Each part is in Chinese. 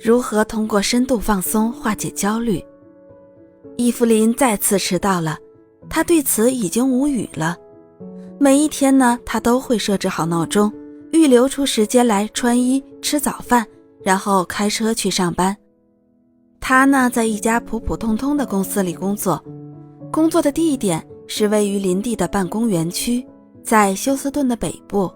如何通过深度放松化解焦虑。伊芙琳再次迟到了，她对此已经无语了。每一天呢，她都会设置好闹钟，预留出时间来穿衣、吃早饭，然后开车去上班。她呢，在一家普普通通的公司里工作，工作的地点是位于林地的办公园区，在休斯顿的北部。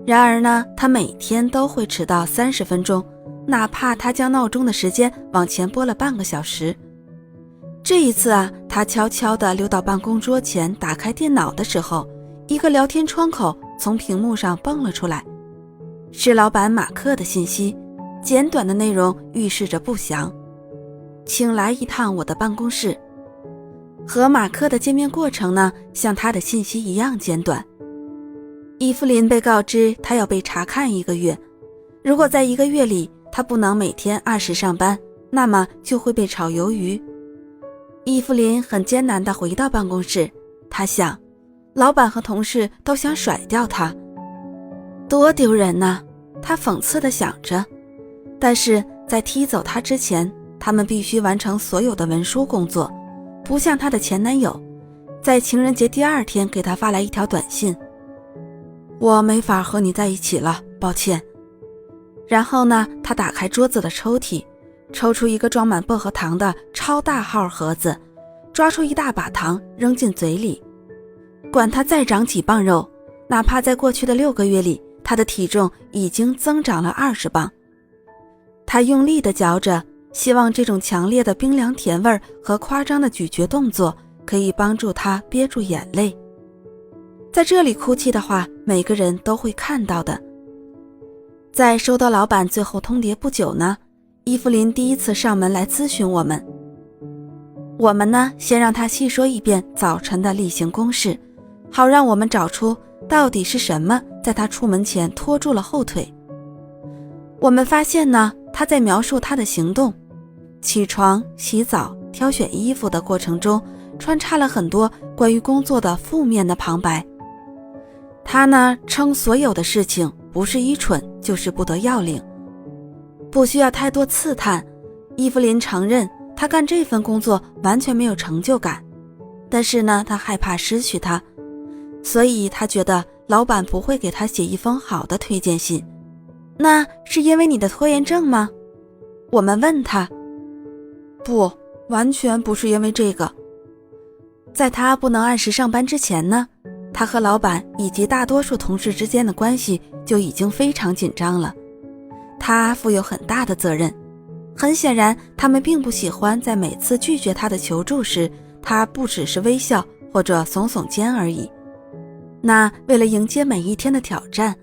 然而呢，她每天都会迟到30分钟，哪怕她将闹钟的时间往前拨了半个小时。这一次啊，她悄悄地溜到办公桌前，打开电脑的时候，一个聊天窗口从屏幕上蹦了出来，是老板马克的信息，简短的内容预示着不详，请来一趟我的办公室。和马克的见面过程呢，像他的信息一样简短。伊芙琳被告知她要被查看1个月，如果在1个月里她不能每天按时上班，那么就会被炒鱿鱼。伊芙琳很艰难地回到办公室，她想，老板和同事都想甩掉她，多丢人呐！她讽刺地想着。但是在踢走她之前，他们必须完成所有的文书工作，不像她的前男友，在情人节第2天给她发来一条短信：我没法和你在一起了，抱歉。然后呢，她打开桌子的抽屉，抽出一个装满薄荷糖的超大号盒子，抓出一大把糖扔进嘴里。管他再长几磅肉，哪怕在过去的6个月里，他的体重已经增长了20磅。他用力地嚼着，希望这种强烈的冰凉甜味和夸张的咀嚼动作可以帮助他憋住眼泪。在这里哭泣的话，每个人都会看到的。在收到老板最后通牒不久呢，伊芙琳第一次上门来咨询我们。我们呢，先让他细说一遍早晨的例行公事，好让我们找出到底是什么在他出门前拖住了后腿。我们发现呢，他在描述他的行动，起床、洗澡、挑选衣服的过程中穿插了很多关于工作的负面的旁白。他呢，称所有的事情不是愚蠢就是不得要领。不需要太多刺探，伊芙琳承认她干这份工作完全没有成就感，但是呢，她害怕失去他，所以她觉得老板不会给她写一封好的推荐信。那是因为你的拖延症吗？我们问她。不，完全不是因为这个。在她不能按时上班之前呢，她和老板以及大多数同事之间的关系就已经非常紧张了。她负有很大的责任，很显然他们并不喜欢在每次拒绝她的求助时，她不只是微笑或者耸耸肩而已。那为了迎接每一天的挑战，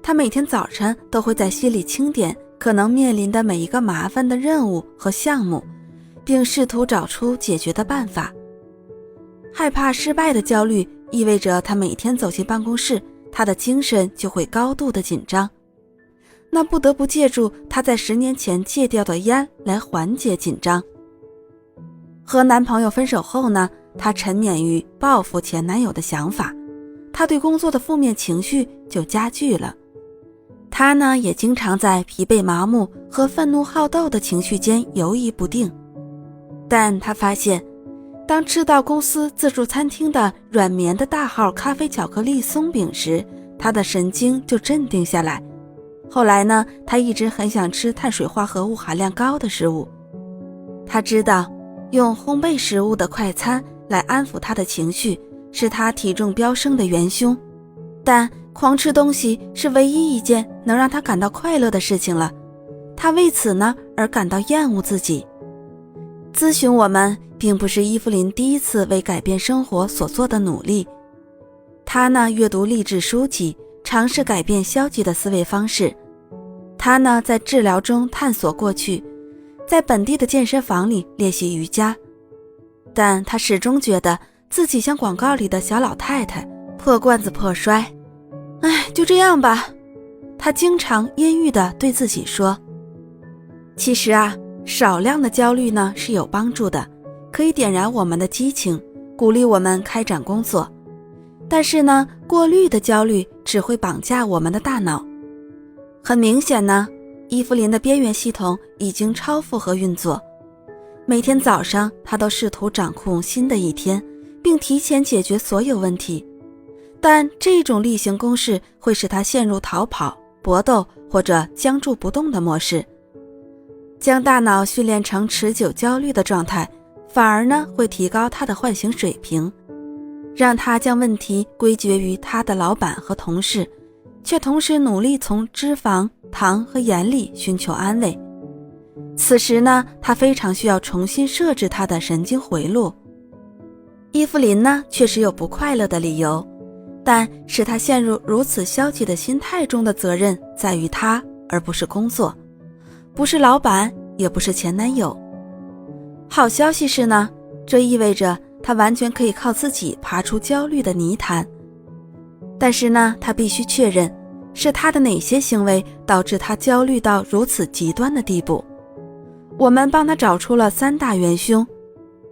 她每天早晨都会在心里清点可能面临的每一个麻烦的任务和项目，并试图找出解决的办法。害怕失败的焦虑意味着她每天走进办公室，她的精神就会高度的紧张。那不得不借助她在10年前戒掉的烟来缓解紧张。和男朋友分手后呢，她沉湎于报复前男友的想法，她对工作的负面情绪就加剧了。她呢，也经常在疲惫麻木和愤怒好斗的情绪间游移不定。但她发现，当吃到公司自助餐厅的软绵的大号咖啡巧克力松饼时，她的神经就镇定下来。后来呢，她一直很想吃碳水化合物含量高的食物。她知道用烘焙食物的快餐来安抚她的情绪是她体重飙升的元凶，但狂吃东西是唯一一件能让她感到快乐的事情了。她为此呢而感到厌恶自己。咨询我们并不是伊芙琳第一次为改变生活所做的努力。她呢阅读励志书籍，尝试改变消极的思维方式。她呢在治疗中探索过去，在本地的健身房里练习瑜伽。但她始终觉得自己像广告里的小老太太，破罐子破摔。哎，就这样吧，她经常阴郁地对自己说。其实啊，少量的焦虑呢是有帮助的，可以点燃我们的激情，鼓励我们开展工作。但是呢，过虑的焦虑只会绑架我们的大脑。很明显呢，伊芙琳的边缘系统已经超负荷运作，每天早上她都试图掌控新的一天，并提前解决所有问题，但这种例行公事会使她陷入逃跑、搏斗或者僵住不动的模式。将大脑训练成持久焦虑的状态，反而呢会提高他的唤醒水平，让他将问题归结于他的老板和同事，却同时努力从脂肪、糖和盐里寻求安慰。此时呢，他非常需要重新设置他的神经回路。伊芙琳呢确实有不快乐的理由，但使他陷入如此消极的心态中的责任在于他，而不是工作，不是老板，也不是前男友。好消息是呢，这意味着他完全可以靠自己爬出焦虑的泥潭。但是呢，他必须确认是他的哪些行为导致他焦虑到如此极端的地步。我们帮他找出了3大元凶：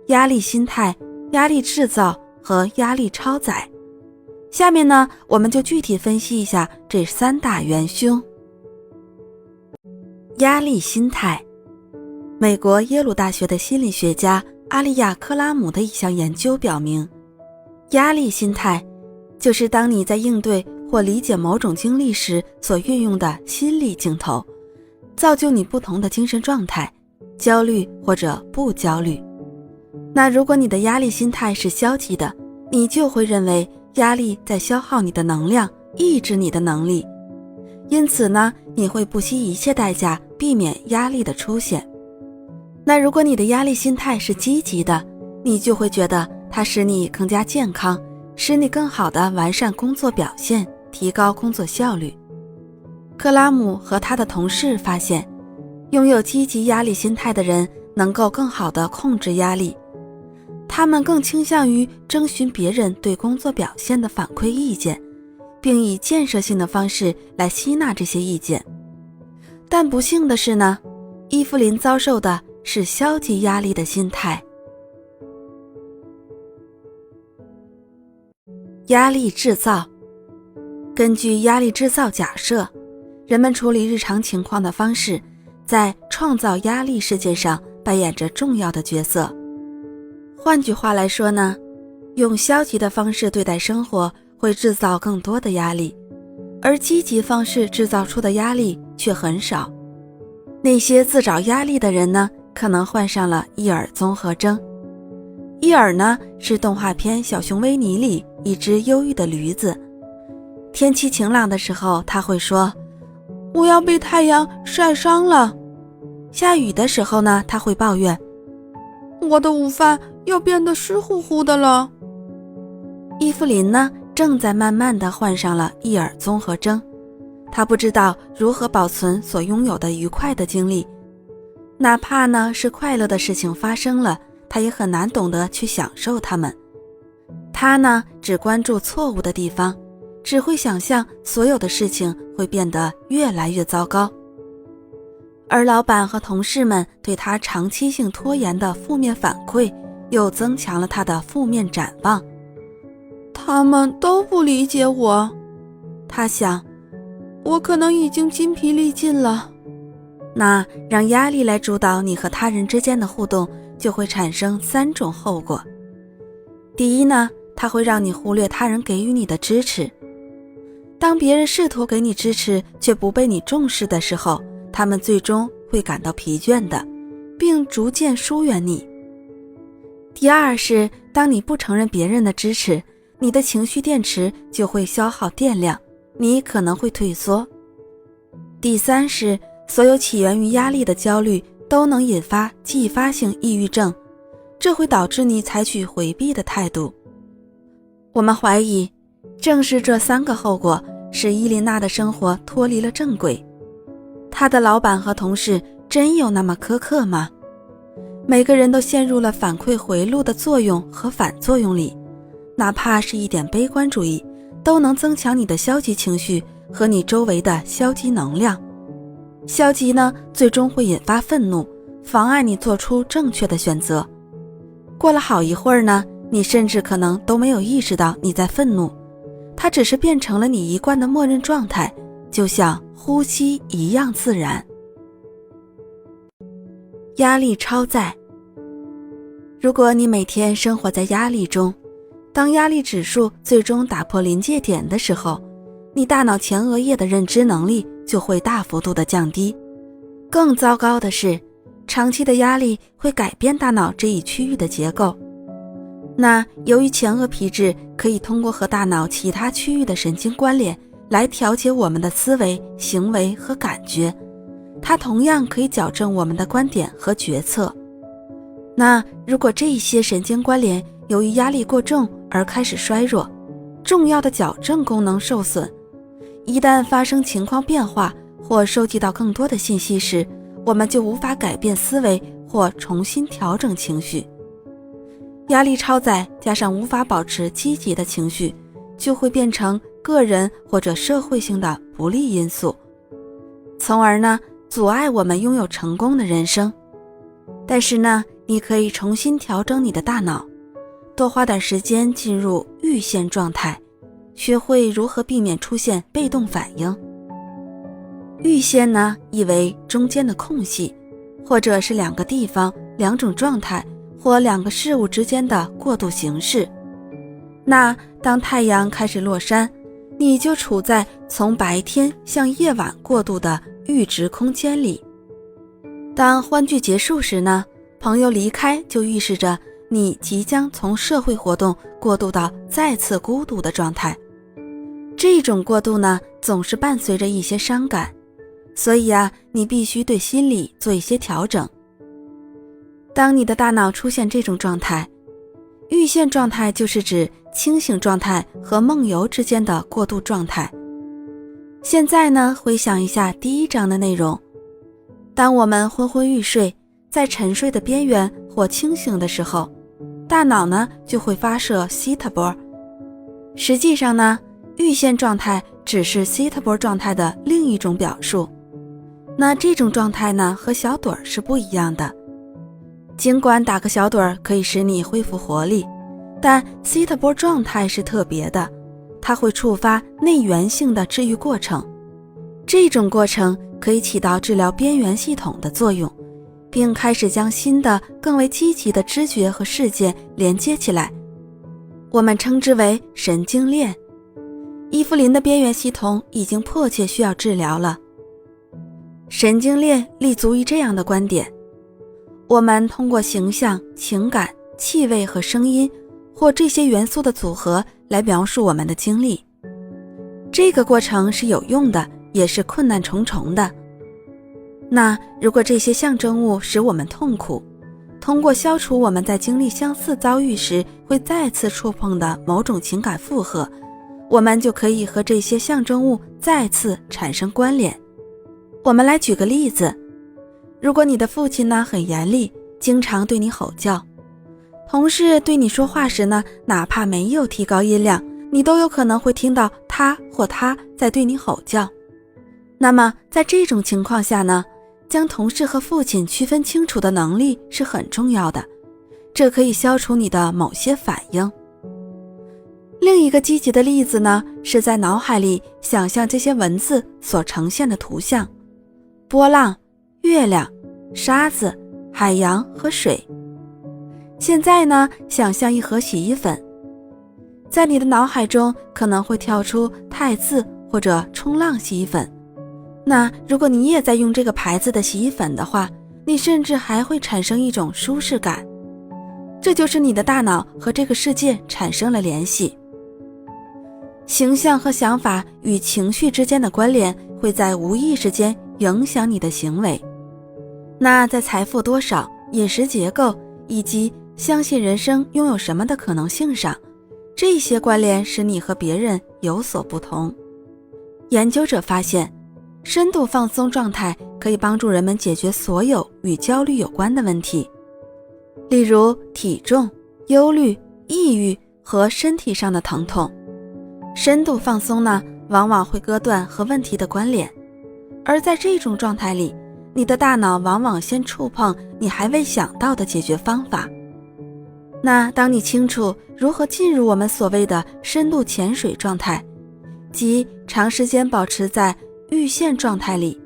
压力心态、压力制造和压力超载。下面呢，我们就具体分析一下这3大元凶。压力心态。美国耶鲁大学的心理学家阿利亚·克拉姆的一项研究表明，压力心态就是当你在应对或理解某种经历时所运用的心理镜头，造就你不同的精神状态，焦虑或者不焦虑。那如果你的压力心态是消极的，你就会认为压力在消耗你的能量，抑制你的能力。因此呢，你会不惜一切代价避免压力的出现。那如果你的压力心态是积极的，你就会觉得它使你更加健康，使你更好地完善工作表现，提高工作效率。克拉姆和他的同事发现，拥有积极压力心态的人能够更好地控制压力，他们更倾向于征询别人对工作表现的反馈意见，并以建设性的方式来吸纳这些意见。但不幸的是呢，伊芙琳遭受的是消极压力的心态。压力制造。根据压力制造假设，人们处理日常情况的方式在创造压力事件上扮演着重要的角色。换句话来说呢，用消极的方式对待生活会制造更多的压力，而积极方式制造出的压力却很少。那些自找压力的人呢，可能患上了伊尔综合征。伊尔呢，是动画片《小熊维尼》里一只忧郁的驴子。天气晴朗的时候，他会说：“我要被太阳晒伤了。”下雨的时候呢，他会抱怨：“我的午饭要变得湿乎乎的了。”伊芙琳呢，正在慢慢地患上了伊尔综合征。他不知道如何保存所拥有的愉快的经历，哪怕呢是快乐的事情发生了，他也很难懂得去享受它们。他呢只关注错误的地方，只会想象所有的事情会变得越来越糟糕。而老板和同事们对他长期性拖延的负面反馈，又增强了他的负面展望。他们都不理解我，他想，我可能已经筋疲力尽了。那让压力来主导你和他人之间的互动，就会产生3种后果。第一呢，它会让你忽略他人给予你的支持。当别人试图给你支持却不被你重视的时候，他们最终会感到疲倦的，并逐渐疏远你。第二是，当你不承认别人的支持，你的情绪电池就会消耗电量，你可能会退缩。第三是，所有起源于压力的焦虑都能引发继发性抑郁症，这会导致你采取回避的态度。我们怀疑，正是这3个后果使伊琳娜的生活脱离了正轨。她的老板和同事真有那么苛刻吗？每个人都陷入了反馈回路的作用和反作用里，哪怕是一点悲观主义，都能增强你的消极情绪和你周围的消极能量。消极呢，最终会引发愤怒，妨碍你做出正确的选择。过了好一会儿呢，你甚至可能都没有意识到你在愤怒，它只是变成了你一贯的默认状态，就像呼吸一样自然。压力超载。如果你每天生活在压力中，当压力指数最终打破临界点的时候，你大脑前额叶的认知能力就会大幅度的降低。更糟糕的是，长期的压力会改变大脑这一区域的结构。那由于前额皮质可以通过和大脑其他区域的神经关联来调节我们的思维、行为和感觉，它同样可以矫正我们的观点和决策。那如果这些神经关联由于压力过重而开始衰弱，重要的矫正功能受损，一旦发生情况变化或收集到更多的信息时，我们就无法改变思维或重新调整情绪。压力超载加上无法保持积极的情绪，就会变成个人或者社会性的不利因素，从而呢阻碍我们拥有成功的人生。但是呢，你可以重新调整你的大脑，多花点时间进入预先状态，学会如何避免出现被动反应。预先呢，意为中间的空隙，或者是两个地方、两种状态或两个事物之间的过渡形式。那当太阳开始落山，你就处在从白天向夜晚过渡的阈值空间里。当欢聚结束时呢，朋友离开就预示着你即将从社会活动过渡到再次孤独的状态。这种过渡呢，总是伴随着一些伤感，所以你必须对心理做一些调整。当你的大脑出现这种状态，预现状态就是指清醒状态和梦游之间的过渡状态。现在呢，回想一下第1章的内容。当我们昏昏欲睡，在沉睡的边缘或清醒的时候，大脑呢就会发射西塔波。实际上呢，预现状态只是西塔波状态的另一种表述。那这种状态呢，和小盹是不一样的。尽管打个小盹可以使你恢复活力，但西塔波状态是特别的，它会触发内源性的治愈过程。这种过程可以起到治疗边缘系统的作用，并开始将新的更为积极的知觉和事件连接起来，我们称之为神经链。伊芙琳的边缘系统已经迫切需要治疗了。神经链立足于这样的观点：我们通过形象、情感、气味和声音，或这些元素的组合来描述我们的经历。这个过程是有用的，也是困难重重的。那如果这些象征物使我们痛苦，通过消除我们在经历相似遭遇时会再次触碰的某种情感负荷，我们就可以和这些象征物再次产生关联。我们来举个例子，如果你的父亲呢很严厉，经常对你吼叫，同事对你说话时呢，哪怕没有提高音量，你都有可能会听到他或她在对你吼叫。那么在这种情况下呢，将同事和父亲区分清楚的能力是很重要的，这可以消除你的某些反应。另一个积极的例子呢，是在脑海里想象这些文字所呈现的图像：波浪、月亮、沙子、海洋和水。现在呢，想象一盒洗衣粉，在你的脑海中可能会跳出汰渍或者冲浪洗衣粉。那如果你也在用这个牌子的洗衣粉的话，你甚至还会产生一种舒适感。这就是你的大脑和这个世界产生了联系。形象和想法与情绪之间的关联会在无意识间影响你的行为。那在财富多少、饮食结构以及相信人生拥有什么的可能性上，这些关联使你和别人有所不同。研究者发现，深度放松状态可以帮助人们解决所有与焦虑有关的问题，例如体重、忧虑、抑郁和身体上的疼痛。深度放松呢，往往会割断和问题的关联，而在这种状态里，你的大脑往往先触碰你还未想到的解决方法。那当你清楚如何进入我们所谓的深度潜水状态，即长时间保持在预现状态里，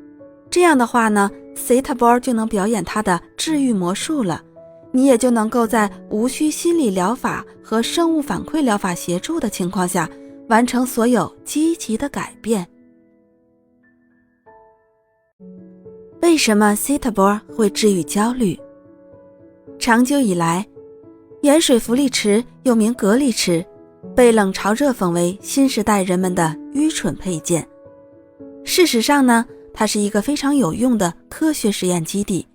这样的话呢， Theta 波就能表演它的治愈魔术了，你也就能够在无需心理疗法和生物反馈疗法协助的情况下，完成所有积极的改变。为什么 Theta 波会治愈焦虑？长久以来，盐水浮力池又名隔离池，被冷嘲热讽为新时代人们的愚蠢配件。事实上呢，它是一个非常有用的科学实验基地，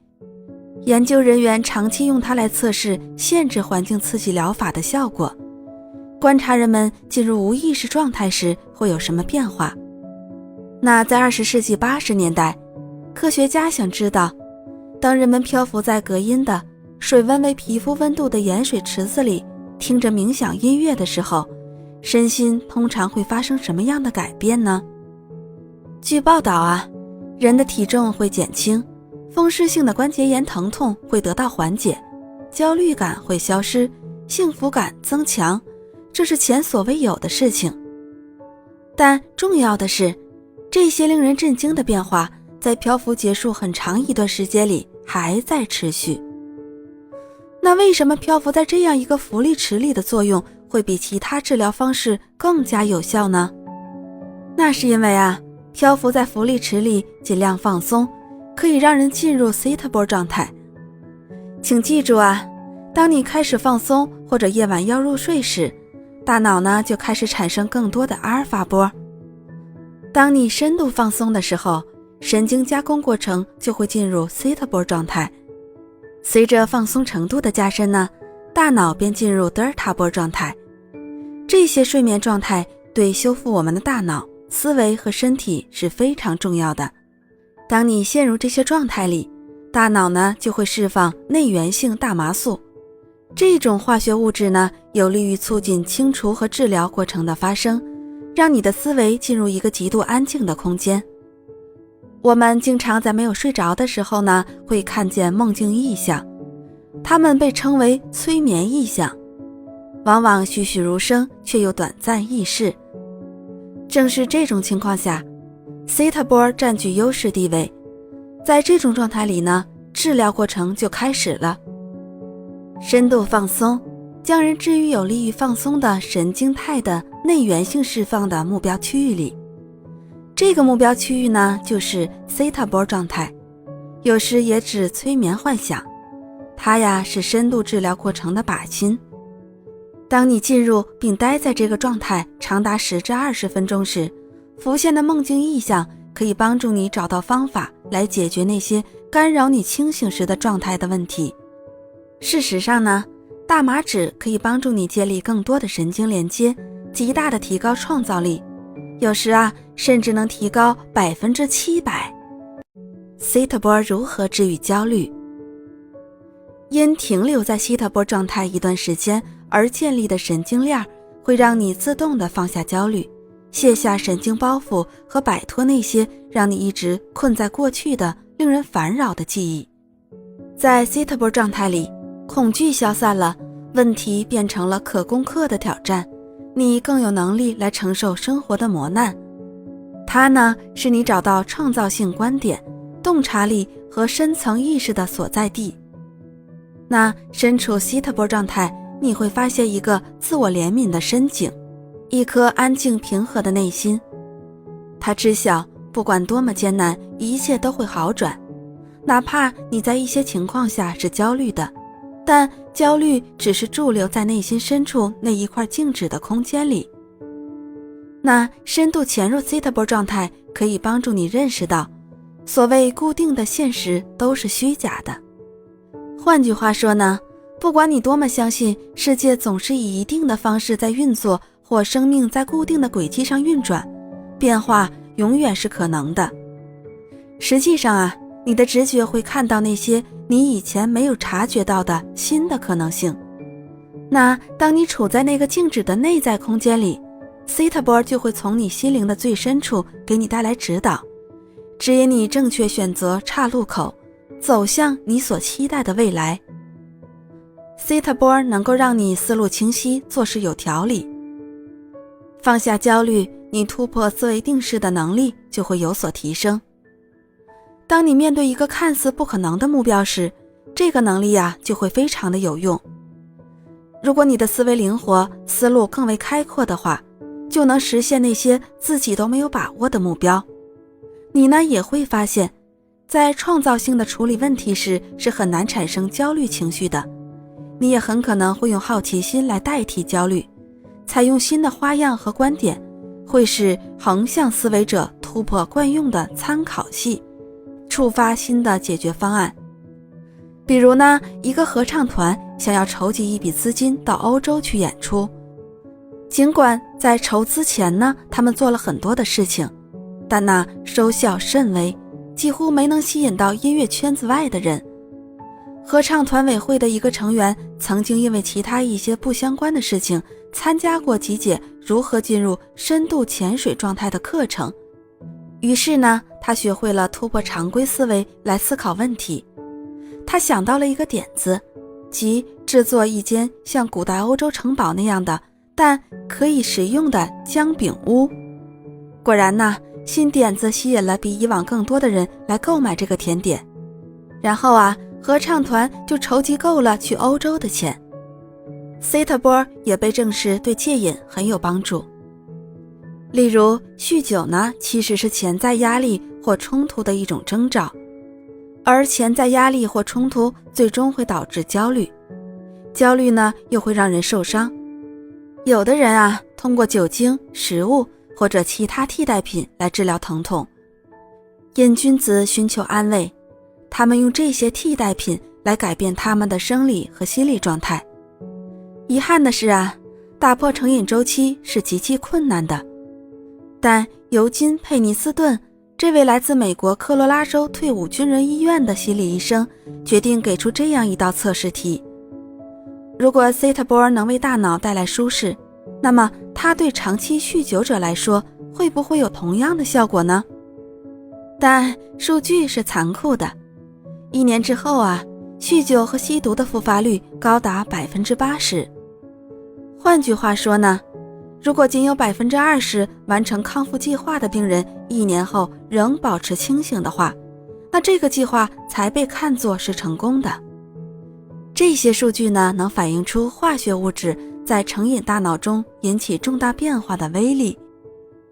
研究人员长期用它来测试限制环境刺激疗法的效果，观察人们进入无意识状态时会有什么变化。那在20世纪80年代，科学家想知道，当人们漂浮在隔音的水温为皮肤温度的盐水池子里，听着冥想音乐的时候，身心通常会发生什么样的改变呢？据报道啊，人的体重会减轻，风湿性的关节炎疼痛会得到缓解，焦虑感会消失，幸福感增强，这是前所未有的事情。但重要的是，这些令人震惊的变化在漂浮结束很长一段时间里还在持续。那为什么漂浮在这样一个浮力池里的作用会比其他治疗方式更加有效呢？那是因为啊，漂浮在浮力池里尽量放松，可以让人进入 Theta 波状态。请记住啊，当你开始放松或者夜晚要入睡时，大脑呢就开始产生更多的阿尔法波。当你深度放松的时候，神经加工过程就会进入 Theta 波状态。随着放松程度的加深呢，大脑便进入德尔塔波状态。这些睡眠状态对修复我们的大脑、思维和身体是非常重要的。当你陷入这些状态里，大脑呢就会释放内源性大麻素。这种化学物质呢，有利于促进清除和治疗过程的发生，让你的思维进入一个极度安静的空间。我们经常在没有睡着的时候呢，会看见梦境异象，它们被称为催眠异象，往往栩栩如生，却又短暂易逝。正是这种情况下， Theta 波占据优势地位。在这种状态里呢，治疗过程就开始了。深度放松将人置于有利于放松的神经态的内源性释放的目标区域里。这个目标区域呢，就是 Theta 波状态，有时也指催眠幻想。它呀是深度治疗过程的靶心。当你进入并待在这个状态长达10至20分钟时，浮现的梦境意象可以帮助你找到方法来解决那些干扰你清醒时的状态的问题。事实上呢，大麻指可以帮助你建立更多的神经连接，极大地提高创造力，有时啊甚至能提高700%。Theta 波如何治愈焦虑？因停留在西塔波状态一段时间而建立的神经链会让你自动地放下焦虑，卸下神经包袱和摆脱那些让你一直困在过去的令人烦扰的记忆。在西塔波状态里，恐惧消散了，问题变成了可攻克的挑战，你更有能力来承受生活的磨难。它呢，是你找到创造性观点、洞察力和深层意识的所在地。那身处西塔波状态，你会发现一个自我怜悯的深井，一颗安静平和的内心。他知晓不管多么艰难，一切都会好转，哪怕你在一些情况下是焦虑的，但焦虑只是驻留在内心深处那一块静止的空间里。那深度潜入西塔波状态可以帮助你认识到，所谓固定的现实都是虚假的。换句话说呢，不管你多么相信世界总是以一定的方式在运作，或生命在固定的轨迹上运转，变化永远是可能的。实际上啊，你的直觉会看到那些你以前没有察觉到的新的可能性。那当你处在那个静止的内在空间里，西塔波就会从你心灵的最深处给你带来指导，指引你正确选择岔路口，走向你所期待的未来。西塔波能够让你思路清晰，做事有条理。放下焦虑，你突破思维定式的能力就会有所提升。当你面对一个看似不可能的目标时，这个能力就会非常的有用。如果你的思维灵活，思路更为开阔的话，就能实现那些自己都没有把握的目标。你呢，也会发现，在创造性的处理问题时是很难产生焦虑情绪的。你也很可能会用好奇心来代替焦虑，采用新的花样和观点，会是横向思维者突破惯用的参考系，触发新的解决方案。比如呢，一个合唱团想要筹集一笔资金到欧洲去演出，尽管在筹资前呢，他们做了很多的事情，但那收效甚微，几乎没能吸引到音乐圈子外的人。合唱团委会的一个成员曾经因为其他一些不相关的事情参加过集解如何进入深度潜水状态的课程，于是呢，他学会了突破常规思维来思考问题。他想到了一个点子，即制作一间像古代欧洲城堡那样的但可以食用的姜饼屋。果然呢，新点子吸引了比以往更多的人来购买这个甜点。然后合唱团就筹集够了去欧洲的钱。西特波也被证实对戒瘾很有帮助。例如，酗酒呢，其实是潜在压力或冲突的一种征兆，而潜在压力或冲突最终会导致焦虑，焦虑呢又会让人受伤。有的人通过酒精、食物或者其他替代品来治疗疼痛。瘾君子寻求安慰，他们用这些替代品来改变他们的生理和心理状态。遗憾的是打破成瘾周期是极其困难的。但尤金·佩尼斯顿这位来自美国科罗拉州退伍军人医院的心理医生决定给出这样一道测试题：如果西特波能为大脑带来舒适，那么它对长期酗酒者来说会不会有同样的效果呢？但数据是残酷的，1年之后酗酒和吸毒的复发率高达 80%。 换句话说呢，如果仅有 20% 完成康复计划的病人1年后仍保持清醒的话，那这个计划才被看作是成功的。这些数据呢，能反映出化学物质在成瘾大脑中引起重大变化的威力，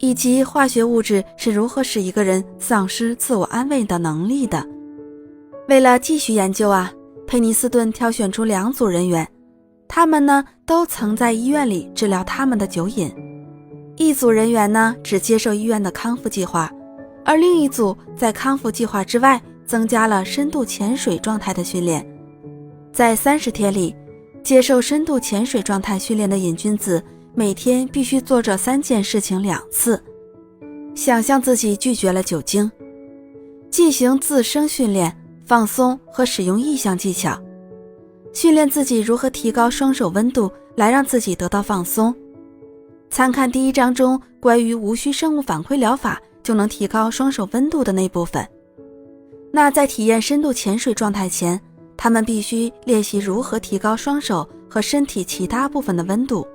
以及化学物质是如何使一个人丧失自我安慰的能力的。为了继续研究佩尼斯顿挑选出2组人员，他们呢都曾在医院里治疗他们的酒瘾。一组人员呢只接受医院的康复计划，而另一组在康复计划之外增加了深度潜水状态的训练。在30天里，接受深度潜水状态训练的瘾君子每天必须做这3件事情2次：想象自己拒绝了酒精，进行自身训练、放松和使用意象技巧，训练自己如何提高双手温度来让自己得到放松。参看第1章中关于无需生物反馈疗法就能提高双手温度的那部分。那在体验深度潜水状态前，他们必须练习如何提高双手和身体其他部分的温度。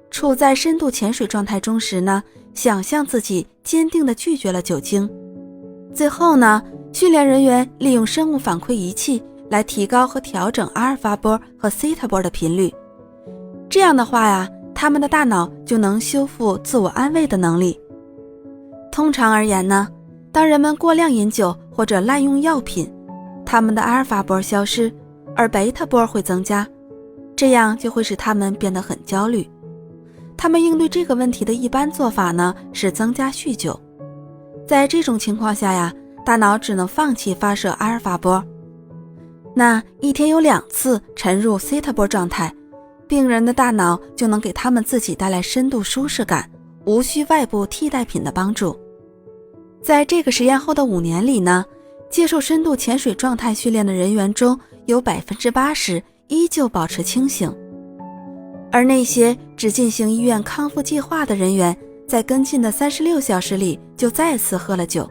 处在深度潜水状态中时呢，想象自己坚定地拒绝了酒精。最后呢，训练人员利用生物反馈仪器来提高和调整阿尔法波和西塔波的频率。这样的话他们的大脑就能修复自我安慰的能力。通常而言呢，当人们过量饮酒或者滥用药品，他们的阿尔法波消失，而贝塔波会增加，这样就会使他们变得很焦虑。他们应对这个问题的一般做法呢，是增加酗酒。在这种情况下大脑只能放弃发射阿尔法波。那一天有2次沉入西塔波状态，病人的大脑就能给他们自己带来深度舒适感，无需外部替代品的帮助。在这个实验后的5年里呢，接受深度潜水状态训练的人员中有 80% 依旧保持清醒，而那些只进行医院康复计划的人员在跟进的36小时里就再次喝了酒。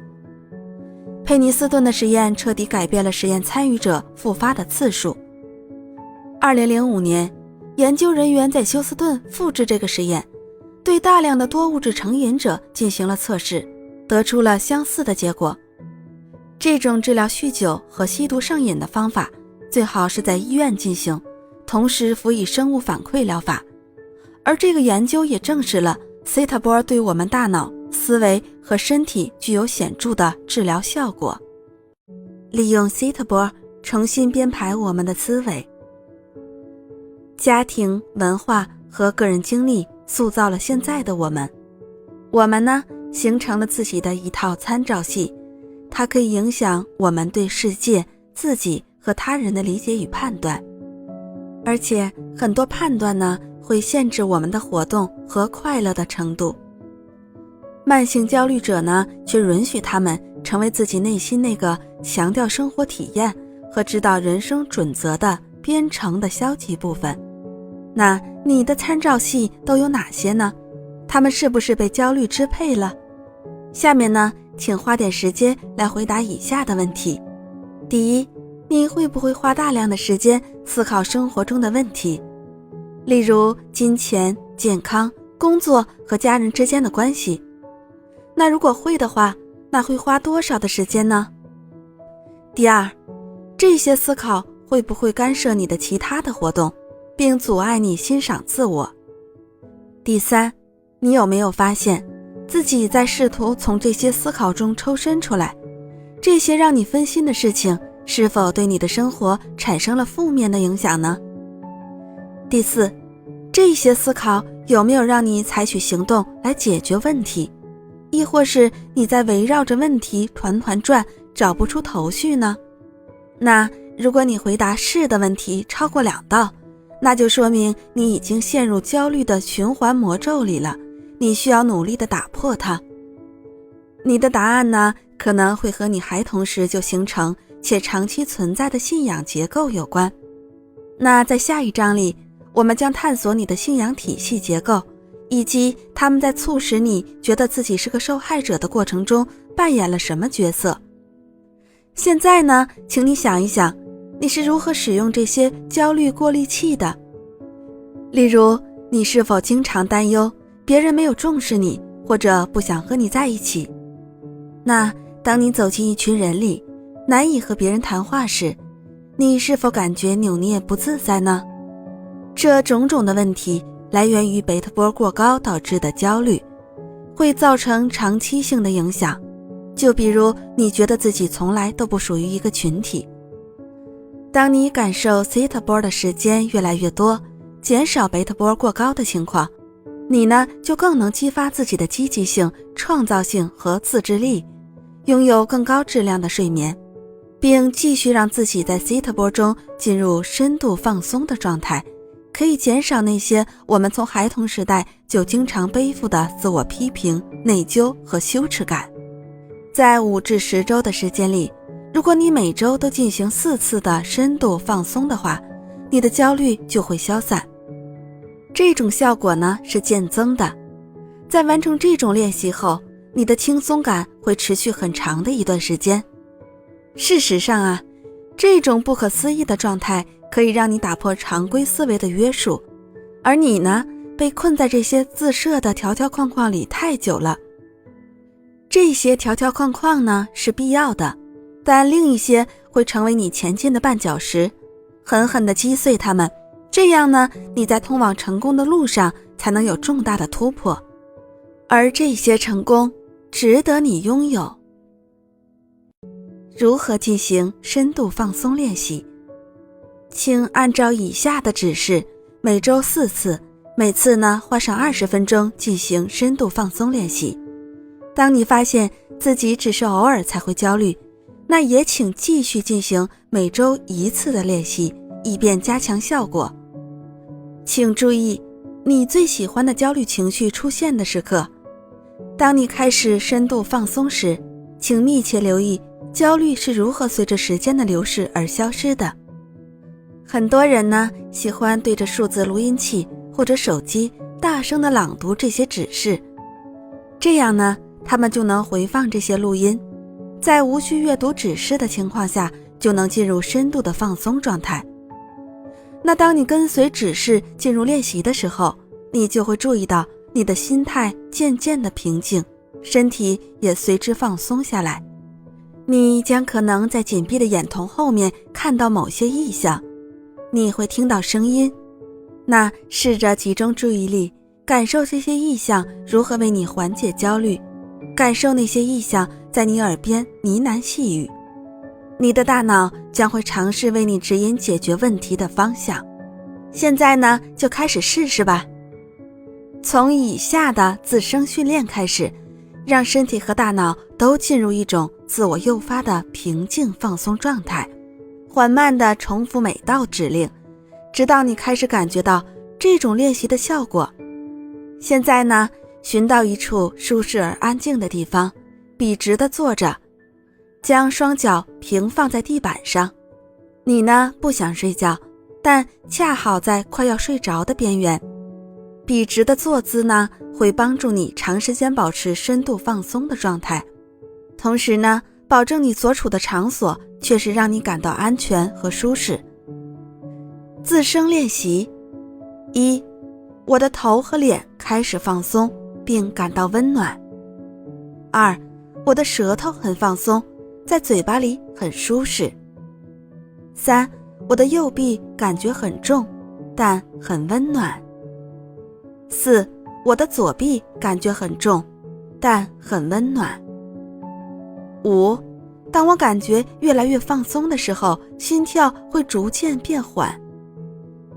佩尼斯顿的实验彻底改变了实验参与者复发的次数。2005年，研究人员在休斯顿复制这个实验，对大量的多物质成瘾者进行了测试，得出了相似的结果。这种治疗酗酒和吸毒上瘾的方法，最好是在医院进行，同时辅以生物反馈疗法。而这个研究也证实了西塔波对我们大脑、思维和身体具有显著的治疗效果。利用西塔波重新编排我们的思维。家庭、文化和个人经历塑造了现在的我们。我们呢，形成了自己的一套参照系，它可以影响我们对世界、自己和他人的理解与判断。而且很多判断呢，会限制我们的活动和快乐的程度。慢性焦虑者呢，却允许他们成为自己内心那个强调生活体验和指导人生准则的编程的消极部分。那你的参照系都有哪些呢？他们是不是被焦虑支配了？下面呢，请花点时间来回答以下的问题。第一，你会不会花大量的时间思考生活中的问题，例如金钱、健康、工作和家人之间的关系？那如果会的话，那会花多少的时间呢？第二，这些思考会不会干涉你的其他的活动，并阻碍你欣赏自我？第三，你有没有发现自己在试图从这些思考中抽身出来？这些让你分心的事情是否对你的生活产生了负面的影响呢？第四，这些思考有没有让你采取行动来解决问题，亦或是你在围绕着问题团团转，找不出头绪呢？那如果你回答是的问题超过2道，那就说明你已经陷入焦虑的循环魔咒里了，你需要努力地打破它。你的答案呢，可能会和你孩童时就形成且长期存在的信仰结构有关。那在下一章里，我们将探索你的信仰体系结构，以及他们在促使你觉得自己是个受害者的过程中扮演了什么角色。现在呢，请你想一想，你是如何使用这些焦虑过滤器的？例如，你是否经常担忧别人没有重视你，或者不想和你在一起？那当你走进一群人里，难以和别人谈话时，你是否感觉扭捏不自在呢？这种种的问题来源于贝塔波过高导致的焦虑，会造成长期性的影响。就比如你觉得自己从来都不属于一个群体。当你感受西塔波的时间越来越多，减少贝塔波过高的情况，你呢就更能激发自己的积极性、创造性和自制力，拥有更高质量的睡眠，并继续让自己在西塔波中进入深度放松的状态，可以减少那些我们从孩童时代就经常背负的自我批评、内疚和羞耻感。在5至10周的时间里，如果你每周都进行4次的深度放松的话，你的焦虑就会消散。这种效果呢是渐增的。在完成这种练习后，你的轻松感会持续很长的一段时间。事实上啊，这种不可思议的状态可以让你打破常规思维的约束，而你呢，被困在这些自设的条条框框里太久了。这些条条框框呢是必要的，但另一些会成为你前进的绊脚石，狠狠地击碎它们，这样呢，你在通往成功的路上才能有重大的突破，而这些成功值得你拥有。如何进行深度放松练习？请按照以下的指示，每周4次，每次呢花上20分钟进行深度放松练习。当你发现自己只是偶尔才会焦虑，那也请继续进行每周1次的练习，以便加强效果。请注意，你最喜欢的焦虑情绪出现的时刻。当你开始深度放松时，请密切留意焦虑是如何随着时间的流逝而消失的。很多人呢，喜欢对着数字录音器或者手机大声地朗读这些指示，这样呢，他们就能回放这些录音，在无需阅读指示的情况下，就能进入深度的放松状态。那当你跟随指示进入练习的时候，你就会注意到你的心态渐渐的平静，身体也随之放松下来。你将可能在紧闭的眼瞳后面看到某些异象，你会听到声音。那试着集中注意力，感受这些异象如何为你缓解焦虑，感受那些异象在你耳边呢喃细语。你的大脑将会尝试为你指引解决问题的方向。现在呢，就开始试试吧。从以下的自声训练开始，让身体和大脑都进入一种自我诱发的平静放松状态，缓慢地重复每道指令，直到你开始感觉到这种练习的效果。现在呢，寻到一处舒适而安静的地方，笔直地坐着，将双脚平放在地板上。你呢，不想睡觉，但恰好在快要睡着的边缘。笔直的坐姿呢，会帮助你长时间保持深度放松的状态，同时呢，保证你所处的场所确实让你感到安全和舒适。自声练习。1. 我的头和脸开始放松，并感到温暖。2. 我的舌头很放松，在嘴巴里很舒适。3. 我的右臂感觉很重，但很温暖。4. 我的左臂感觉很重，但很温暖。5. 当我感觉越来越放松的时候，心跳会逐渐变缓。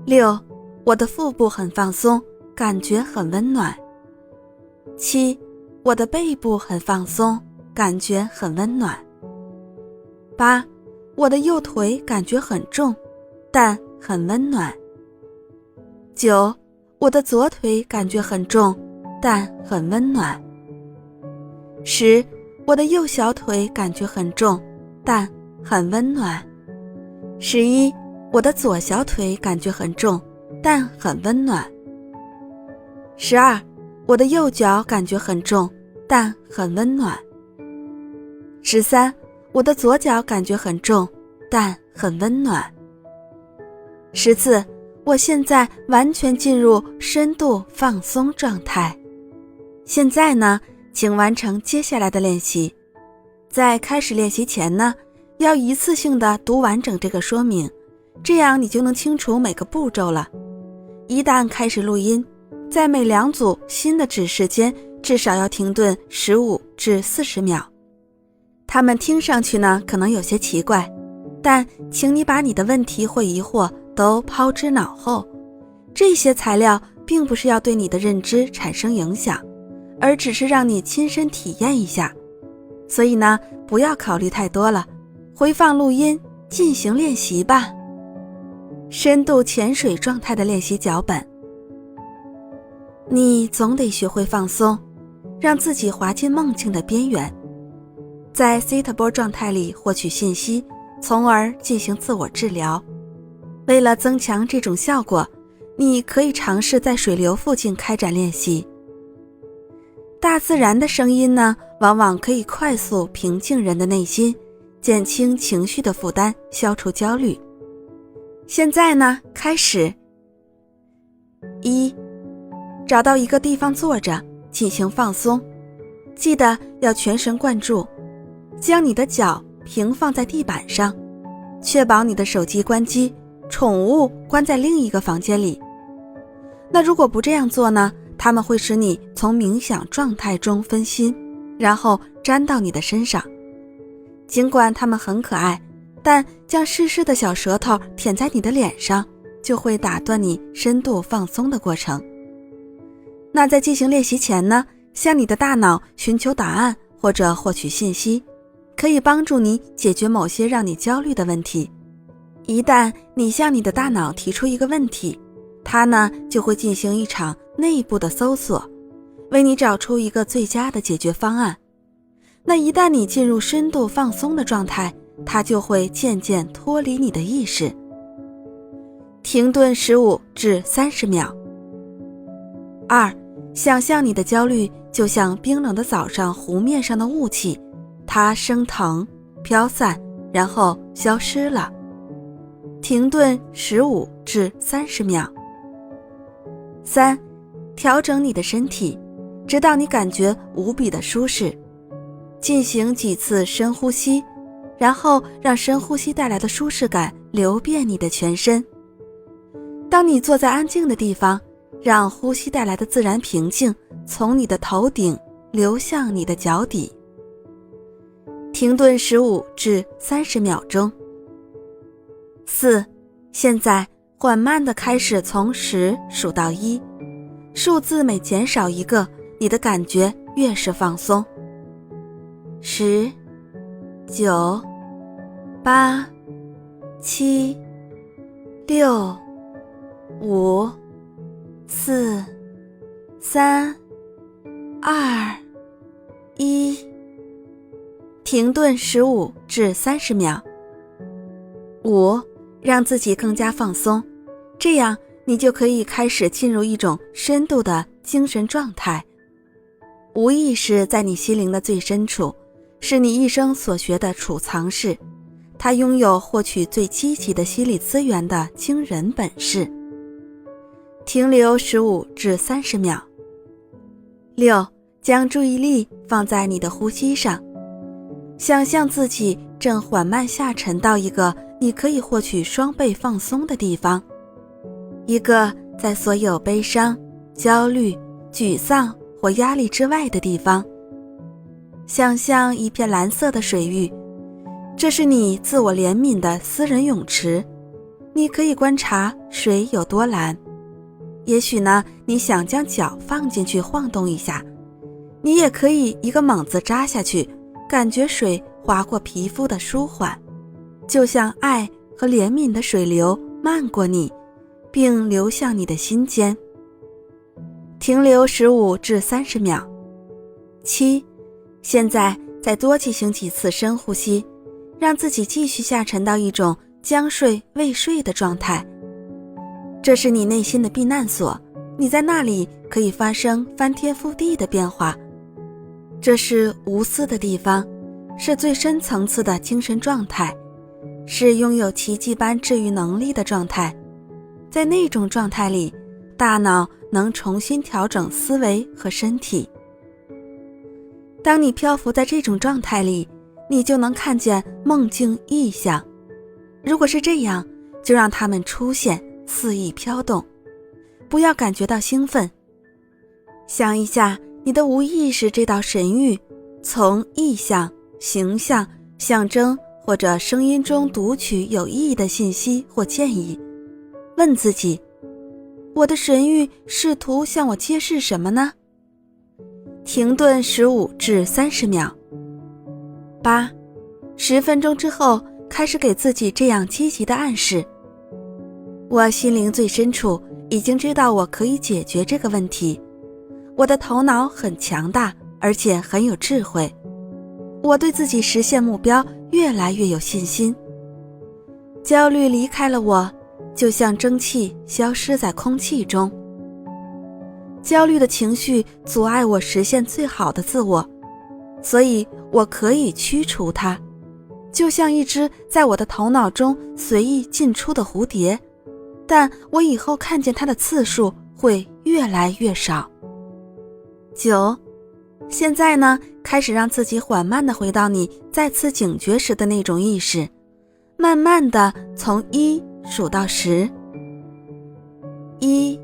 6. 我的腹部很放松，感觉很温暖。7. 我的背部很放松，感觉很温暖。8. 我的右腿感觉很重，但很温暖。9. 我的左腿感觉很重，但很温暖。10. 我的右小腿感觉很重，但很温暖。11. 我的左小腿感觉很重，但很温暖。12. 我的右脚感觉很重，但很温暖。13. 我的左脚感觉很重，但很温暖。14. 我现在完全进入深度放松状态。现在呢，请完成接下来的练习。在开始练习前呢，要一次性的读完整这个说明，这样你就能清楚每个步骤了。一旦开始录音，在每2组新的指示间至少要停顿15至40秒。他们听上去呢可能有些奇怪，但请你把你的问题或疑惑都抛之脑后。这些材料并不是要对你的认知产生影响，而只是让你亲身体验一下。所以呢，不要考虑太多了，回放录音进行练习吧。深度潜水状态的练习脚本。你总得学会放松，让自己滑进梦境的边缘，在 Theta波状态里获取信息，从而进行自我治疗。为了增强这种效果，你可以尝试在水流附近开展练习。大自然的声音呢，往往可以快速平静人的内心，减轻情绪的负担，消除焦虑。现在呢，开始。1. 找到一个地方坐着，进行放松，记得要全神贯注，将你的脚平放在地板上，确保你的手机关机，宠物关在另一个房间里。那如果不这样做呢，它们会使你从冥想状态中分心，然后粘到你的身上。尽管它们很可爱，但将湿湿的小舌头舔在你的脸上，就会打断你深度放松的过程。那在进行练习前呢，向你的大脑寻求答案或者获取信息，可以帮助你解决某些让你焦虑的问题。一旦你向你的大脑提出一个问题，它呢就会进行一场内部的搜索，为你找出一个最佳的解决方案。那一旦你进入深度放松的状态，它就会渐渐脱离你的意识。停顿15至30秒。2. 想象你的焦虑就像冰冷的早上湖面上的雾气，它升腾、飘散，然后消失了。停顿15至30秒。3. 调整你的身体，直到你感觉无比的舒适。进行几次深呼吸，然后让深呼吸带来的舒适感流遍你的全身。当你坐在安静的地方，让呼吸带来的自然平静从你的头顶流向你的脚底。停顿15至30秒钟。4. 现在缓慢地开始从10数到1，数字每减少一个，你的感觉越是放松。10、9、8、7、6、5、4、3、2、1。停顿15至30秒。5. 让自己更加放松，这样你就可以开始进入一种深度的精神状态。无意识在你心灵的最深处，是你一生所学的储藏室，它拥有获取最积极的心理资源的惊人本事。停留15至30秒。6. 将注意力放在你的呼吸上，想象自己正缓慢下沉到一个你可以获取双倍放松的地方，一个在所有悲伤、焦虑、沮丧或压力之外的地方。想象一片蓝色的水域，这是你自我怜悯的私人泳池，你可以观察水有多蓝。也许呢，你想将脚放进去晃动一下，你也可以一个猛子扎下去，感觉水划过皮肤的舒缓，就像爱和怜悯的水流漫过你，并流向你的心间。停留15至30秒。7. 现在再多进行几次深呼吸，让自己继续下沉到一种将睡未睡的状态。这是你内心的避难所，你在那里可以发生翻天覆地的变化。这是无私的地方，是最深层次的精神状态，是拥有奇迹般治愈能力的状态。在那种状态里，大脑能重新调整思维和身体。当你漂浮在这种状态里，你就能看见梦境意象。如果是这样，就让它们出现，肆意飘动，不要感觉到兴奋。想一下，你的无意识这道神域，从意象、形象、象征或者声音中读取有意义的信息或建议。问自己，我的神域试图向我揭示什么呢？停顿15至30秒。8. 10分钟之后，开始给自己这样积极的暗示：我心灵最深处已经知道我可以解决这个问题，我的头脑很强大，而且很有智慧，我对自己实现目标越来越有信心。焦虑离开了我，就像蒸汽消失在空气中。焦虑的情绪阻碍我实现最好的自我，所以我可以驱除它，就像一只在我的头脑中随意进出的蝴蝶，但我以后看见它的次数会越来越少。9. 现在呢，开始让自己缓慢地回到你再次警觉时的那种意识，慢慢地从1数到10。1、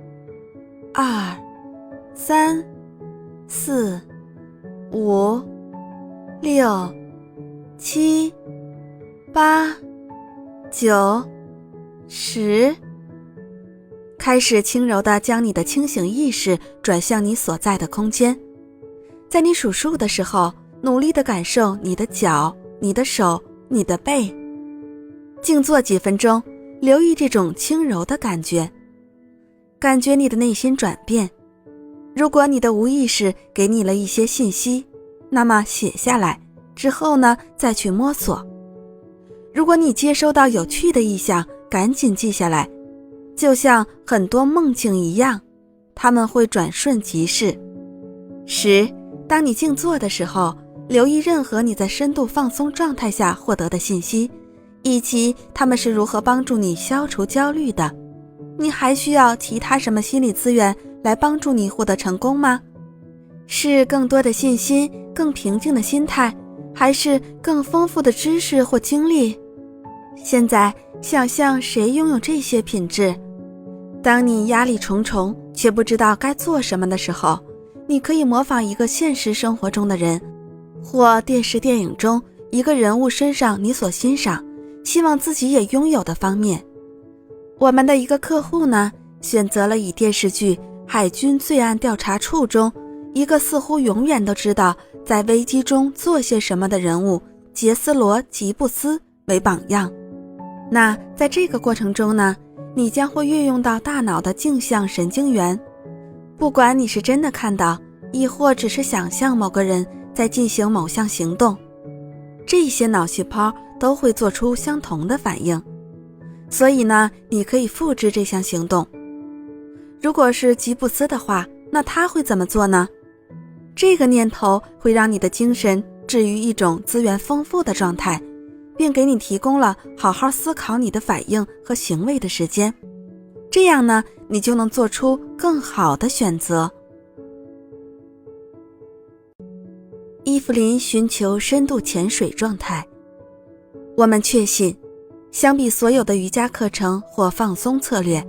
2、3、4、5、6、7、8、9、10。开始轻柔地将你的清醒意识转向你所在的空间。在你数数的时候，努力地感受你的脚、你的手、你的背。静坐几分钟，留意这种轻柔的感觉，感觉你的内心转变。如果你的无意识给你了一些信息，那么写下来，之后呢，再去摸索。如果你接收到有趣的意象，赶紧记下来，就像很多梦境一样，它们会转瞬即逝。10. 当你静坐的时候，留意任何你在深度放松状态下获得的信息，以及它们是如何帮助你消除焦虑的。你还需要其他什么心理资源来帮助你获得成功吗？是更多的信心、更平静的心态，还是更丰富的知识或经历？现在想象谁拥有这些品质。当你压力重重却不知道该做什么的时候，你可以模仿一个现实生活中的人，或电视电影中一个人物身上你所欣赏，希望自己也拥有的方面。我们的一个客户呢，选择了以电视剧《海军罪案调查处》中一个似乎永远都知道在危机中做些什么的人物杰斯罗·吉布斯为榜样。那在这个过程中呢，你将会运用到大脑的镜像神经元，不管你是真的看到，亦或只是想象某个人在进行某项行动，这些脑细胞都会做出相同的反应。所以呢，你可以复制这项行动。如果是吉布斯的话，那他会怎么做呢？这个念头会让你的精神置于一种资源丰富的状态，并给你提供了好好思考你的反应和行为的时间。这样呢，你就能做出更好的选择。伊芙琳寻求深度潜水状态。我们确信，相比所有的瑜伽课程或放松策略，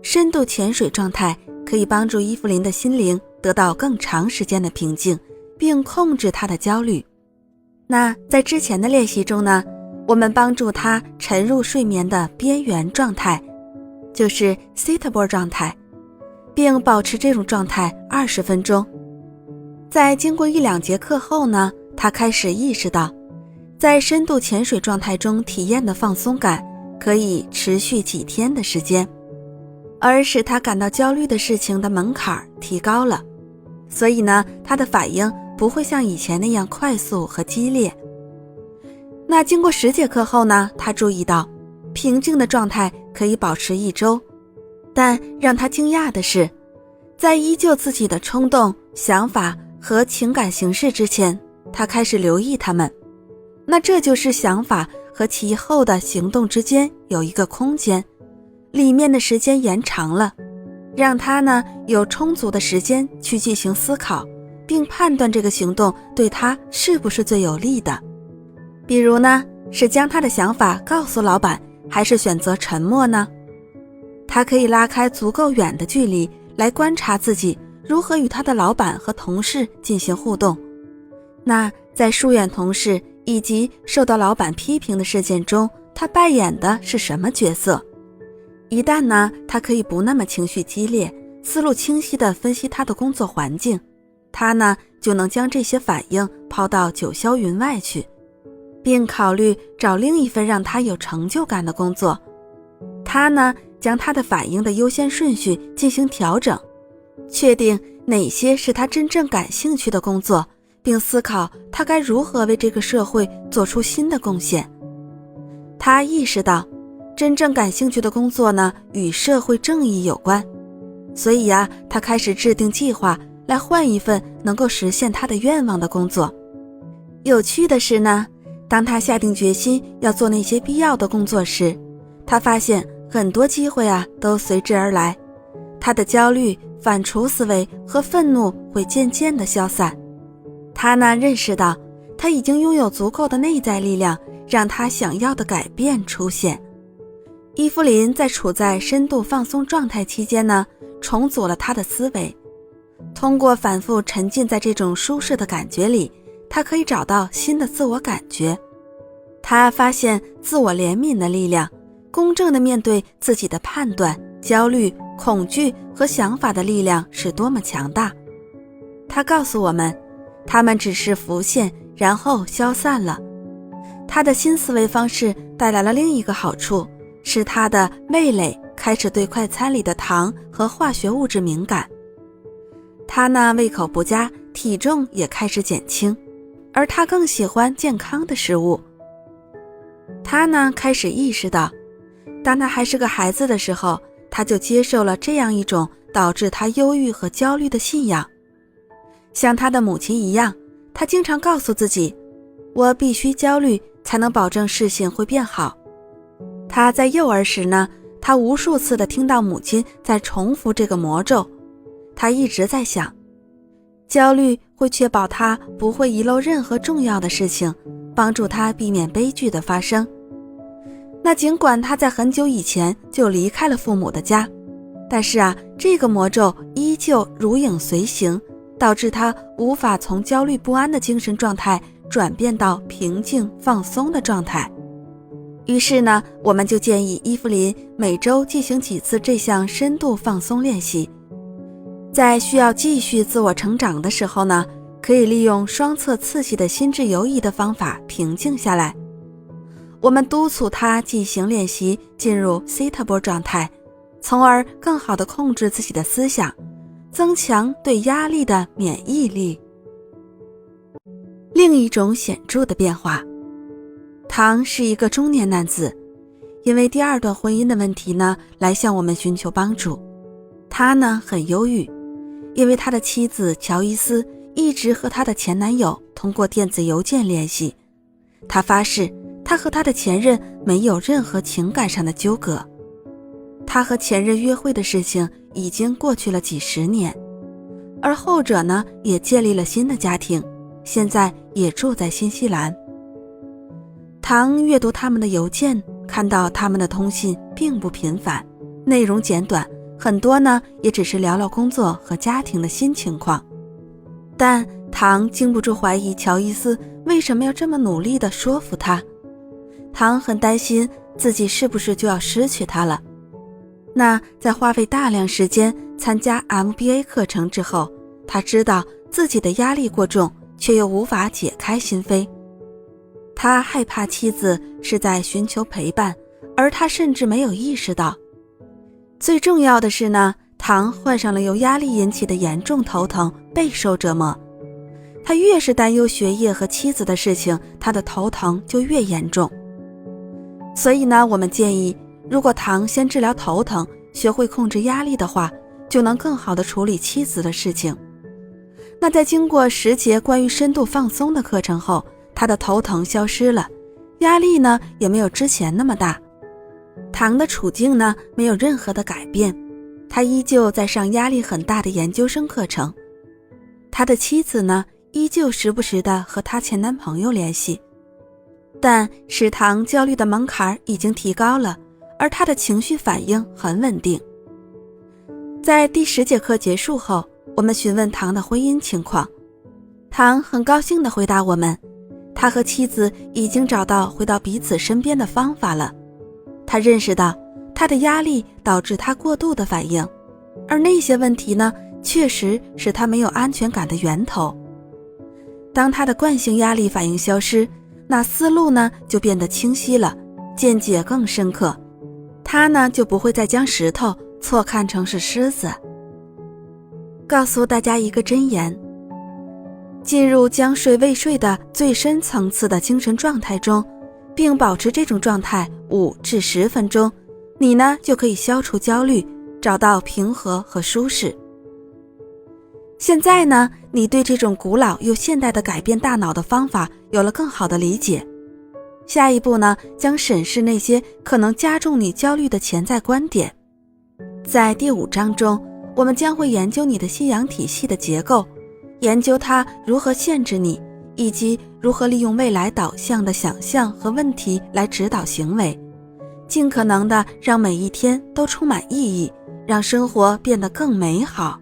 深度潜水状态可以帮助伊芙琳的心灵得到更长时间的平静，并控制她的焦虑。那在之前的练习中呢，我们帮助她沉入睡眠的边缘状态，就是 Sitable 状态，并保持这种状态20分钟。在经过1-2节课后呢，她开始意识到，在深度潜水状态中体验的放松感可以持续几天的时间，而使她感到焦虑的事情的门槛提高了。所以呢，她的反应不会像以前那样快速和激烈。那经过10节课后呢，她注意到平静的状态可以保持1周，但让她惊讶的是，在依旧自己的冲动、想法和情感形式之前，她开始留意它们。那这就是想法和其后的行动之间有一个空间，里面的时间延长了，让她呢有充足的时间去进行思考，并判断这个行动对她是不是最有利的。比如呢，是将她的想法告诉老板，还是选择沉默呢？她可以拉开足够远的距离来观察自己如何与她的老板和同事进行互动。那在疏远同事以及受到老板批评的事件中，她扮演的是什么角色？一旦呢，她可以不那么情绪激烈，思路清晰地分析她的工作环境，她呢就能将这些反应抛到九霄云外去，并考虑找另一份让她有成就感的工作。她呢将她的反应的优先顺序进行调整，确定哪些是她真正感兴趣的工作，并思考她该如何为这个社会做出新的贡献。她意识到，真正感兴趣的工作呢，与社会正义有关，所以啊，她开始制定计划来换一份能够实现她的愿望的工作。有趣的是呢，当她下定决心要做那些必要的工作时，她发现很多机会啊都随之而来，她的焦虑、反刍思维和愤怒会渐渐地消散。她呢认识到，她已经拥有足够的内在力量，让她想要的改变出现。伊芙琳在处在深度放松状态期间呢，重组了她的思维。通过反复沉浸在这种舒适的感觉里，她可以找到新的自我感觉。她发现自我怜悯的力量，公正地面对自己的判断、焦虑、恐惧和想法的力量是多么强大。她告诉我们，它们只是浮现，然后消散了。她的新思维方式带来了另一个好处，是她的味蕾开始对快餐里的糖和化学物质敏感。她呢胃口不佳，体重也开始减轻，而她更喜欢健康的食物。她呢开始意识到，当她还是个孩子的时候，她就接受了这样一种导致她忧郁和焦虑的信仰。像她的母亲一样，她经常告诉自己，我必须焦虑才能保证事情会变好。她在幼儿时呢，她无数次地听到母亲在重复这个魔咒。她一直在想，焦虑会确保他不会遗漏任何重要的事情，帮助他避免悲剧的发生。那尽管他在很久以前就离开了父母的家，但是这个魔咒依旧如影随形，导致他无法从焦虑不安的精神状态转变到平静放松的状态。于是呢，我们就建议伊芙琳每周进行几次这项深度放松练习。在需要继续自我成长的时候呢，可以利用双侧刺激的心智游移的方法平静下来。我们督促他进行练习，进入西塔波状态，从而更好地控制自己的思想，增强对压力的免疫力。另一种显著的变化，唐是一个中年男子，因为第二段婚姻的问题呢，来向我们寻求帮助。他呢很忧郁，因为他的妻子乔伊斯一直和他的前男友通过电子邮件联系。他发誓他和他的前任没有任何情感上的纠葛。他和前任约会的事情已经过去了几十年，而后者呢也建立了新的家庭，现在也住在新西兰。唐阅读他们的邮件，看到他们的通信并不频繁，内容简短，很多呢也只是聊聊工作和家庭的新情况。但唐经不住怀疑乔伊斯为什么要这么努力地说服他。唐很担心自己是不是就要失去他了。那在花费大量时间参加 MBA 课程之后，他知道自己的压力过重，却又无法解开心扉。他害怕妻子是在寻求陪伴，而他甚至没有意识到。最重要的是呢，唐患上了由压力引起的严重头疼，备受折磨。他越是担忧学业和妻子的事情，他的头疼就越严重。所以呢，我们建议，如果唐先治疗头疼，学会控制压力的话，就能更好地处理妻子的事情。那在经过10节关于深度放松的课程后，他的头疼消失了，压力呢也没有之前那么大。唐的处境呢没有任何的改变，他依旧在上压力很大的研究生课程。他的妻子呢依旧时不时地和他前男朋友联系，但使唐焦虑的门槛已经提高了，而他的情绪反应很稳定。在第10节课结束后，我们询问唐的婚姻情况，唐很高兴地回答我们，他和妻子已经找到回到彼此身边的方法了。他认识到他的压力导致他过度的反应，而那些问题呢，确实是他没有安全感的源头。当他的惯性压力反应消失，那思路呢就变得清晰了，见解更深刻，他呢就不会再将石头错看成是狮子。告诉大家一个箴言，进入将睡未睡的最深层次的精神状态中，并保持这种状态5至10分钟，你呢就可以消除焦虑，找到平和和舒适。现在呢，你对这种古老又现代的改变大脑的方法有了更好的理解。下一步呢，将审视那些可能加重你焦虑的潜在观点。在第5章中，我们将会研究你的信仰体系的结构，研究它如何限制你，以及如何利用未来导向的想象和问题来指导行为，尽可能的让每一天都充满意义，让生活变得更美好。